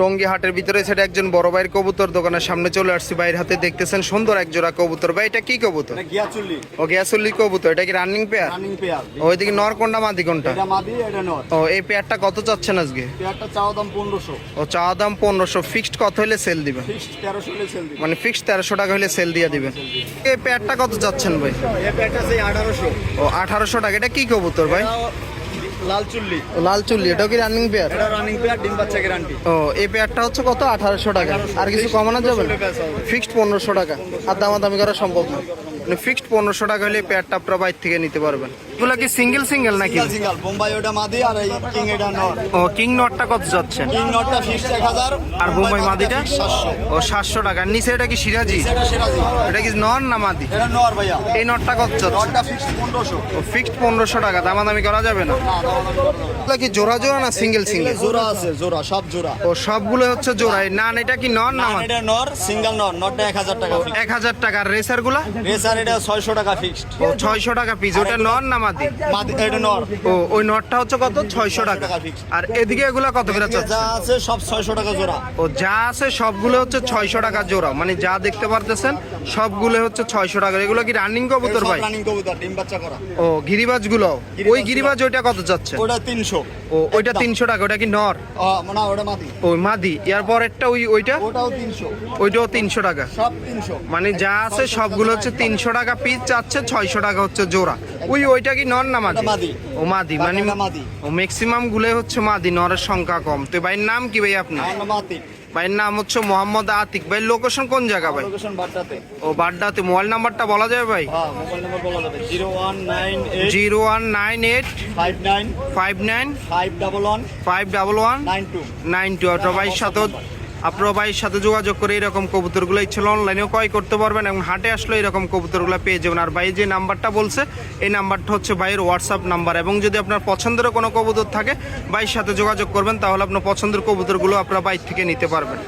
টঙ্গী হাটের ভিতরে সেটা একজন বড় ভাইয়ের কবুতর দোকানের সামনে চলে আসছি। ভাইয়ের হাতে দেখতেছেন সুন্দর এক জোড়া কবুতর। ভাই এটা কি কবুতর? ও গিয়াসুল্লি কবুতর। এটা কি রানিং পেয়ার? ওইদিকে নর কোনটা মাদি কোনটা? ও এই পেয়ারটা কত চাচ্ছেন আজকে? চাওয়া দাম 1500। ও চাওয়া দাম 1500। ফিক্সড কত হলে সেল দিবেন? মানে ফিক্সড 1300 টাকা হলে সেল দিয়ে দিবেন। এই পেয়ারটা কত চাচ্ছেন ভাই? এই পেয়ারটা 1800। ও 1800 টাকা। এটা কি কবুতর ভাই? লাল চুল্লি। লাল চুল্লি। এটাও কি রানিং পেয়ার? এটা রানিং পেয়ার, ডিম বাচ্চা গ্যারান্টি। ও এই পেয়ারটা হচ্ছে কত? 1800 টাকা। আর কিছু কমানো যাবে না? ফিক্সড 1500 টাকা। আর দামাদামি করা সম্ভব না। মানে ফিক্সড 1500 টাকা হলে পেয়ারটা আপনার বাইরে থেকে নিতে পারবেন। এগুলো কি সিঙ্গেল সিঙ্গেল নাকি? সিঙ্গেল। বোম্বাই ওটা মাদি আর এই কিং এটা নর। ও কিং নটটা কত যাচ্ছেন? কিং নটটা ফিক্সড 1000 আর বোম্বাই মাদিটা 700। ও 700 টাকা। নিচে এটা কি সিরাজি? এটা সিরাজি। এটা কি নর না মাদি? এটা নর ভাইয়া। এই নটটা কত যাচ্ছে? নটটা ফিক্সড 1500। ও ফিক্সড 1500 টাকা। দামাদামি করা যাবে না? এগুলো কি জোড়া জোড়া না সিঙ্গেল সিঙ্গেল? জোড়া আছে, জোড়া, সব জোড়া। ও সবগুলো হচ্ছে জোড়াই। না এটা কি নর না মাদি? এটা নর, সিঙ্গেল নর। নটটা 1000 টাকা ফিক্সড। 1000 টাকা। আর রেসার গুলা? রেসার এটা 600 টাকা ফিক্সড। ও 600 টাকা পিস। ওটা নর না মাদি? মাদি এটা নর। ও ওই নটটা হচ্ছে কত? 600 টাকা। আর এদিকে এগুলা কত করে যা চাচ্ছে? আছে সব 600 টাকা জোড়া। ও যা আছে সবগুলো হচ্ছে 600 টাকা জোড়া। মানে যা দেখতে পারতেছেন সবগুলো হচ্ছে 600 টাকা। এগুলো কি রানিং কবুতর ভাই? রানিং কবুতর, ডিম বাচ্চা করা। ও গিরিবাজ গুলো? ওই গিরিবাজ ওইটা কত যাচ্ছে? ওটা 300। ও ওইটা 300 টাকা। ওটা কি নর? না ওটা মাদি। ওই মাদি। এর পরেরটা ওইটা? ওটাও 300। ওইটাও 300 টাকা। সব 300। মানে যা আছে সবগুলো হচ্ছে 300 টাকা পিস চাচ্ছে, 600 টাকা হচ্ছে জোড়া। ওইটা কি নর না মাদি? মাদি। ও মাদি। মানে মাদি। ও ম্যাক্সিমাম গুলো হচ্ছে মাদি, নরের সংখ্যা কম। তো ভাইয়ের নাম কি ভাই আপনার? মাদি। ভাইয়ের নাম হচ্ছে মোহাম্মদ আতিক। ভাই লোকেশন কোন জায়গা ভাই? লোকেশন বাড্ডাতে। ও বাড্ডাতে। মোবাইল নাম্বারটা বলা যাবে ভাই? হ্যাঁ, মোবাইল নাম্বার বলা যাবে 0198 0198 59 59 511 511 92। 92। আপনার ভাইয়ের সাথে যোগাযোগ করে এরকম কবুতরগুলো ইচ্ছে অনলাইনেও ক্রয় করতে পারবেন এবং হাটে আসলে এরকম কবুতরগুলো পেয়ে যাবেন। আর ভাই যে নাম্বারটা বলছে এই নাম্বারটা হচ্ছে ভাইয়ের হোয়াটসঅ্যাপ নাম্বার। এবং যদি আপনার পছন্দেরও কোনো কবুতর থাকে ভাইয়ের সাথে যোগাযোগ করবেন, তাহলে আপনার পছন্দের কবুতরগুলো আপনারা বাইরে থেকে নিতে পারবেন।